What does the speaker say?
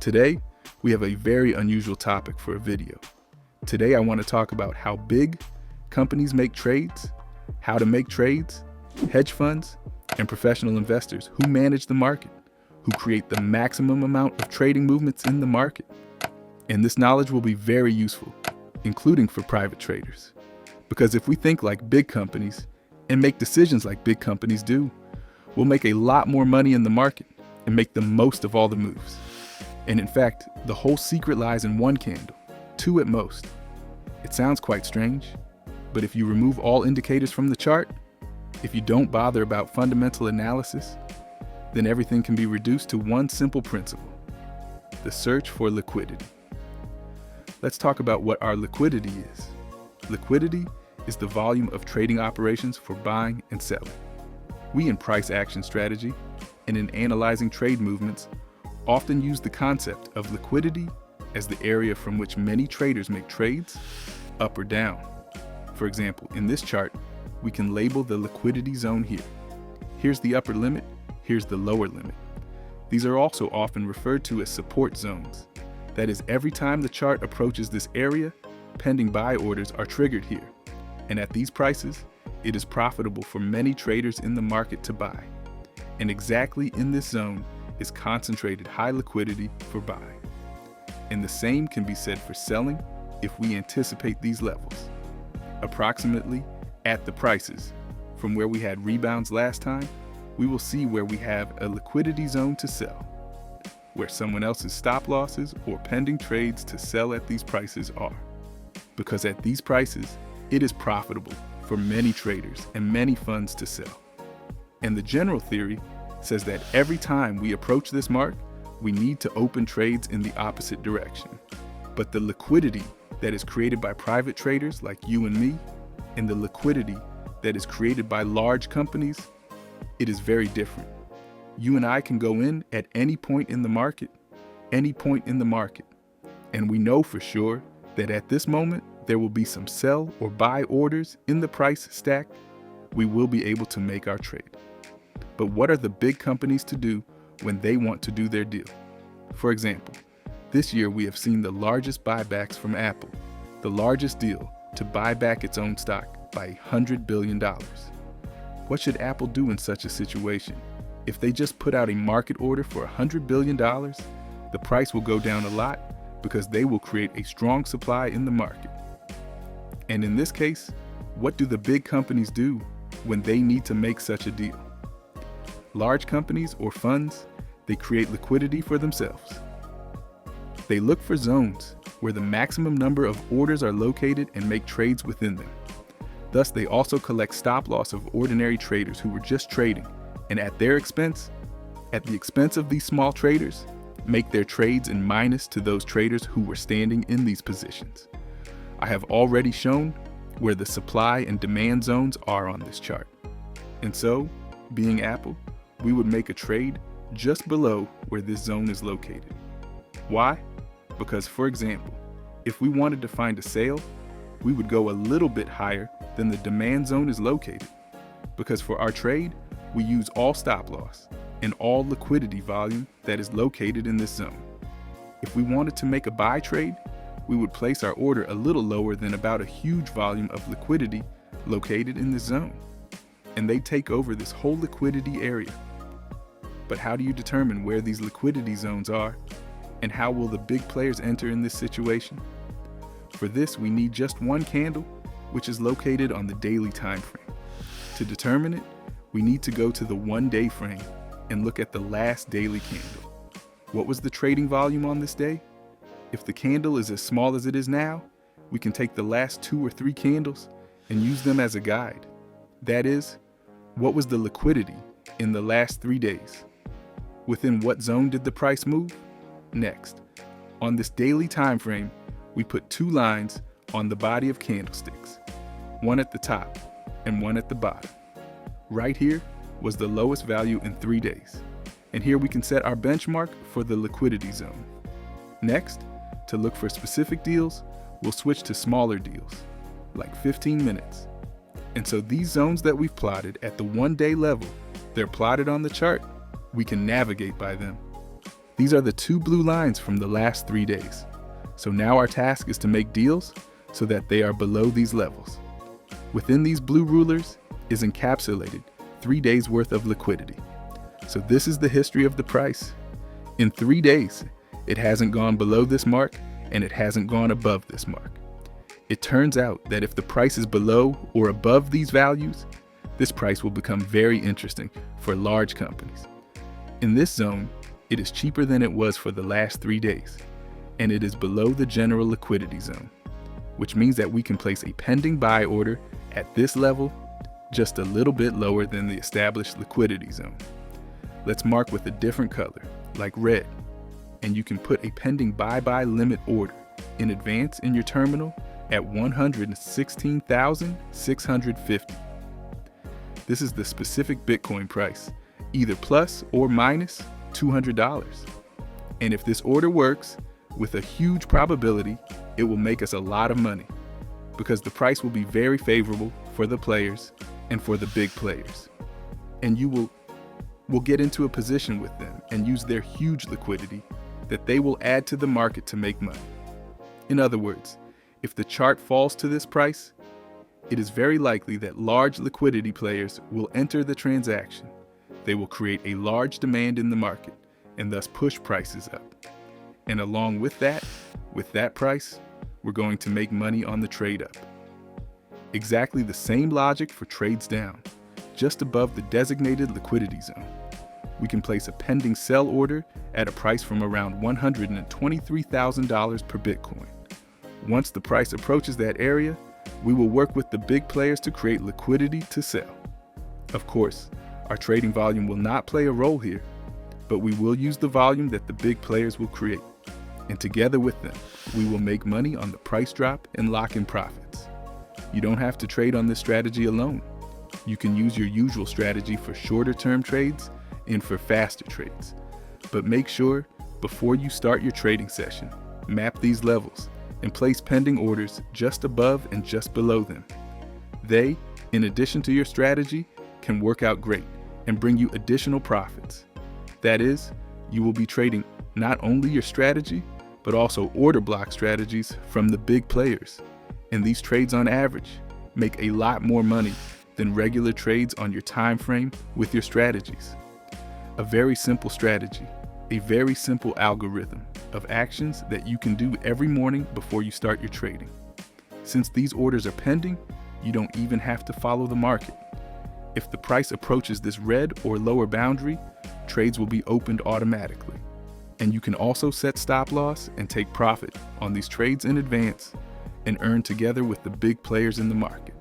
Today, we have a very unusual topic for a video. Today, I want to talk about how big companies make trades, how to make trades, hedge funds, and professional investors who manage the market, who create the maximum amount of trading movements in the market. And this knowledge will be very useful, including for private traders. Because if we think like big companies and make decisions like big companies do, we'll make a lot more money in the market and make the most of all the moves. And in fact, the whole secret lies in one candle, two at most. It sounds quite strange, but if you remove all indicators from the chart, if you don't bother about fundamental analysis, then everything can be reduced to one simple principle: the search for liquidity. Let's talk about what our liquidity is. Liquidity is the volume of trading operations for buying and selling. We in price action strategy and in analyzing trade movements often use the concept of liquidity as the area from which many traders make trades, up or down. For example, in this chart, we can label the liquidity zone here. Here's the upper limit, here's the lower limit. These are also often referred to as support zones. That is, every time the chart approaches this area, pending buy orders are triggered here. And at these prices, it is profitable for many traders in the market to buy. And exactly in this zone is concentrated high liquidity for buy. And the same can be said for selling if we anticipate these levels. Approximately at the prices from where we had rebounds last time, we will see where we have a liquidity zone to sell, where someone else's stop losses or pending trades to sell at these prices are. Because at these prices, it is profitable for many traders and many funds to sell. And the general theory says that every time we approach this mark, we need to open trades in the opposite direction. But the liquidity that is created by private traders like you and me, and the liquidity that is created by large companies, it is very different. You and I can go in at any point in the market, and we know for sure that at this moment, there will be some sell or buy orders in the price stack. We will be able to make our trade. But what are the big companies to do when they want to do their deal? For example, this year we have seen the largest buybacks from Apple, the largest deal to buy back its own stock by $100 billion. What should Apple do in such a situation? If they just put out a market order for $100 billion, the price will go down a lot because they will create a strong supply in the market. And in this case, what do the big companies do when they need to make such a deal? Large companies or funds, they create liquidity for themselves. They look for zones where the maximum number of orders are located and make trades within them. Thus, they also collect stop loss of ordinary traders who were just trading, and at their expense, at the expense of these small traders, make their trades in minus to those traders who were standing in these positions. I have already shown where the supply and demand zones are on this chart. And so, being Apple, we would make a trade just below where this zone is located. Why? Because, for example, if we wanted to find a sale, we would go a little bit higher than the demand zone is located. Because for our trade, we use all stop loss and all liquidity volume that is located in this zone. If we wanted to make a buy trade, we would place our order a little lower than about a huge volume of liquidity located in this zone. And they take over this whole liquidity area. But how do you determine where these liquidity zones are? And how will the big players enter in this situation? For this, we need just one candle, which is located on the daily time frame. To determine it, we need to go to the 1 day frame and look at the last daily candle. What was the trading volume on this day? If the candle is as small as it is now, we can take the last 2 or 3 candles and use them as a guide. That is, what was the liquidity in the last 3 days? Within what zone did the price move? Next, on this daily time frame, we put 2 lines on the body of candlesticks, one at the top and one at the bottom. Right here was the lowest value in 3 days. And here we can set our benchmark for the liquidity zone. Next, to look for specific deals, we'll switch to smaller deals, like 15 minutes. And so these zones that we've plotted at the 1 day level, they're plotted on the chart. We can navigate by them. These are the two blue lines from the last 3 days. So now our task is to make deals so that they are below these levels. Within these blue rulers is encapsulated 3 days worth of liquidity. So this is the history of the price. In 3 days, it hasn't gone below this mark and it hasn't gone above this mark. It turns out that if the price is below or above these values, this price will become very interesting for large companies. In this zone, it is cheaper than it was for the last 3 days, and it is below the general liquidity zone, which means that we can place a pending buy order at this level, just a little bit lower than the established liquidity zone. Let's mark with a different color, like red, and you can put a pending buy limit order in advance in your terminal at 116,650. This is the specific Bitcoin price, either plus or minus $200. And if this order works, with a huge probability, it will make us a lot of money because the price will be very favorable for the players and for the big players. And you will get into a position with them and use their huge liquidity that they will add to the market to make money. In other words, if the chart falls to this price, it is very likely that large liquidity players will enter the transaction. They will create a large demand in the market and thus push prices up. And along with that price, we're going to make money on the trade up. Exactly the same logic for trades down, just above the designated liquidity zone. We can place a pending sell order at a price from around $123,000 per Bitcoin. Once the price approaches that area, we will work with the big players to create liquidity to sell. Of course, our trading volume will not play a role here, but we will use the volume that the big players will create. And together with them, we will make money on the price drop and lock in profits. You don't have to trade on this strategy alone. You can use your usual strategy for shorter term trades and for faster trades. But make sure, before you start your trading session, map these levels and place pending orders just above and just below them. They, in addition to your strategy, can work out great and bring you additional profits. That is, you will be trading not only your strategy, but also order block strategies from the big players. And these trades on average make a lot more money than regular trades on your time frame with your strategies. A very simple strategy, a very simple algorithm of actions that you can do every morning before you start your trading. Since these orders are pending, you don't even have to follow the market. If the price approaches this red or lower boundary, trades will be opened automatically. And you can also set stop loss and take profit on these trades in advance and earn together with the big players in the market.